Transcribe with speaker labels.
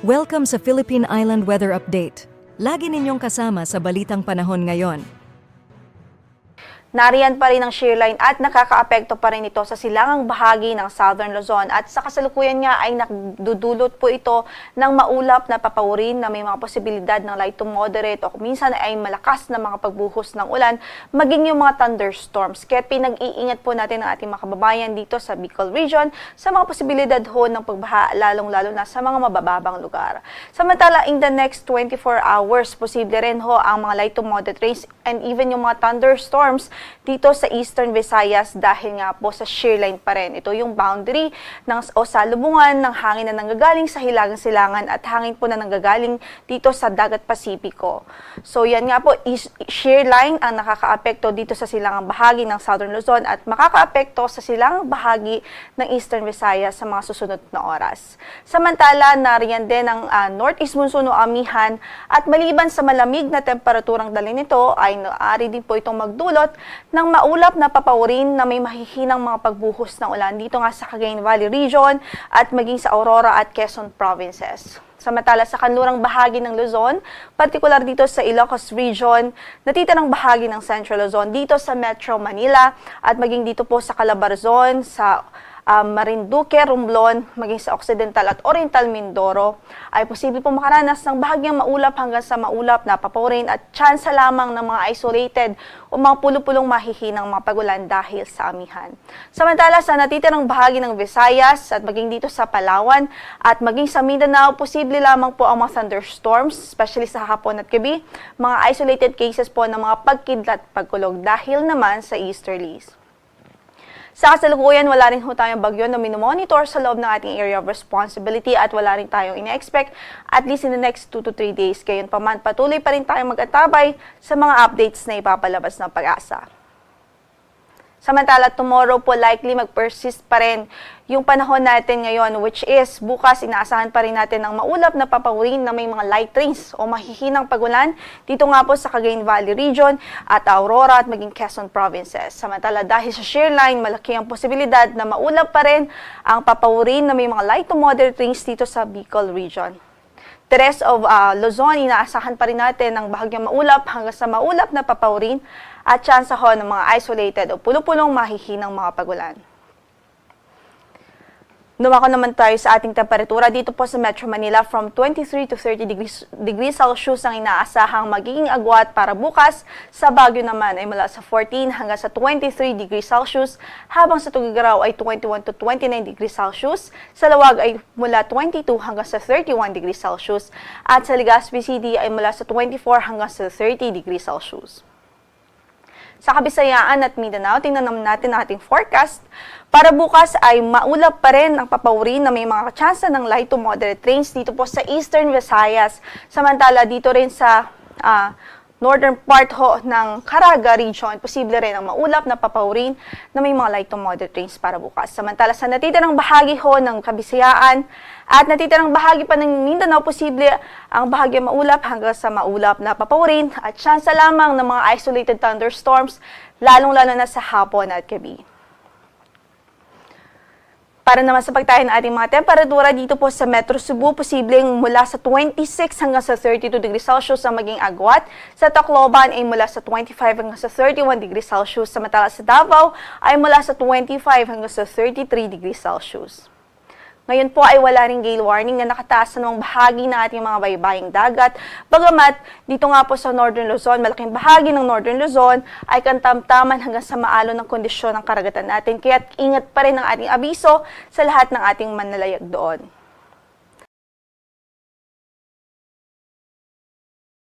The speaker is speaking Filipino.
Speaker 1: Welcome sa Philippine Island Weather Update. Lagi ninyong kasama sa Balitang Panahon ngayon.
Speaker 2: Nariyan pa rin ang shear line at nakakaapekto pa rin ito sa silangang bahagi ng Southern Luzon at sa kasalukuyan nga ay nagdudulot po ito ng maulap na papawurin na may mga posibilidad ng light to moderate o minsan ay malakas na mga pagbuhos ng ulan maging yung mga thunderstorms. Kaya pinag-iingat po natin ang ating mga kababayan dito sa Bicol Region sa mga posibilidad ho ng pagbaha lalong-lalo na sa mga mabababang lugar. Samantala, in the next 24 hours, posible rin ho ang mga light to moderate rains and even yung mga thunderstorms dito sa Eastern Visayas dahil nga po sa shear line pa rin. Ito yung boundary o salubungan ng hangin na nanggagaling sa hilagang silangan at hangin po na nanggagaling dito sa Dagat Pasipiko. So yan nga po, shear line ang nakakaapekto dito sa silangang bahagi ng Southern Luzon at makakaapekto sa silangang bahagi ng Eastern Visayas sa mga susunod na oras. Samantala, nariyan din ang northeast monsoon o amihan at maliban sa malamig na temperaturang dali nito ay naari din po itong magdulot ng maulap na papawurin na may mahihinang mga pagbuhos ng ulan dito nga sa Cagayan Valley Region at maging sa Aurora at Quezon Provinces. Samantala sa kanlurang bahagi ng Luzon, partikular dito sa Ilocos Region, natitirang bahagi ng Central Luzon, dito sa Metro Manila at maging dito po sa Calabarzon, sa Marinduque, Romblon, maging sa Occidental at Oriental Mindoro, ay posible po makaranas ng bahagyang maulap hanggang sa maulap na papawurin at tsansa lamang ng mga isolated o mga pulo-pulong mahihinang mga pagulan dahil sa amihan. Samantala sa natitirang bahagi ng Visayas at maging dito sa Palawan at maging sa Mindanao, posible lamang po ang mga thunderstorms, especially sa hapon at gabi, mga isolated cases po ng mga pagkidlat at pagkulog dahil naman sa easterlies. Sa kasalukuyan, wala rin ho tayong bagyo na minomonitor sa loob ng ating area of responsibility at wala rin tayong ina-expect at least in the next 2 to 3 days. Gayon pa man, patuloy pa rin tayong mag-atabay sa mga updates na ipapalabas ng Pag-asa. Samantala, tomorrow po likely mag-persist pa rin yung panahon natin ngayon, which is bukas inaasahan pa rin natin ng maulap na papawurin na may mga light rains o mahihinang pagulan dito nga po sa Cagayan Valley Region at Aurora at maging Quezon Provinces. Samantala, dahil sa shear line, malaki ang posibilidad na maulap pa rin ang papawurin na may mga light to moderate rains dito sa Bicol Region. The rest of Luzon, inaasahan pa rin natin ng bahagyang maulap hanggang sa maulap na papawurin at tsansa ho ng mga isolated o pulo-pulong mahihinang mga pagulan. Dumako naman tayo sa ating temperatura dito po sa Metro Manila from 23 to 30 degrees Celsius ang inaasahang magiging agwat para bukas. Sa Baguio naman ay mula sa 14 hanggang sa 23 degrees Celsius, habang sa Tuguegarao ay 21 to 29 degrees Celsius, sa Lawag ay mula 22 hanggang sa 31 degrees Celsius, at sa Legazpi City ay mula sa 24 hanggang sa 30 degrees Celsius. Sa Kabisayaan at Mindanao, tingnan naman natin ang ating forecast. Para bukas ay maulap pa rin ang papawurin na may mga tsansa ng light to moderate rains dito po sa Eastern Visayas. Samantala dito rin sa northern part ho ng Caraga Region, posible rin ang maulap na papawurin na may mga light to moderate rains para bukas. Samantala sa natitirang bahagi ho ng Kabisayaan at natitirang bahagi pa ng Mindanao, posible ang bahagi maulap hanggang sa maulap na papawurin at tsansa lamang ng mga isolated thunderstorms, lalong-lalo na sa hapon at gabi. Para naman sa pagtayo ng ating mga temperatura dito po sa Metro Cebu, posibleng mula sa 26 hanggang sa 32 degrees Celsius ang maging agwat. Sa Tacloban ay mula sa 25 hanggang sa 31 degrees Celsius. Samantala sa Davao ay mula sa 25 hanggang sa 33 degrees Celsius. Ngayon po ay wala ring gale warning na nakataas sa mga bahagi ng ating mga baybaying dagat. Bagamat dito nga po sa Northern Luzon, malaking bahagi ng Northern Luzon ay kantamtaman hanggang sa maalon ng kondisyon ng karagatan natin. Kaya ingat pa rin ang ating abiso sa lahat ng ating manlalayag doon.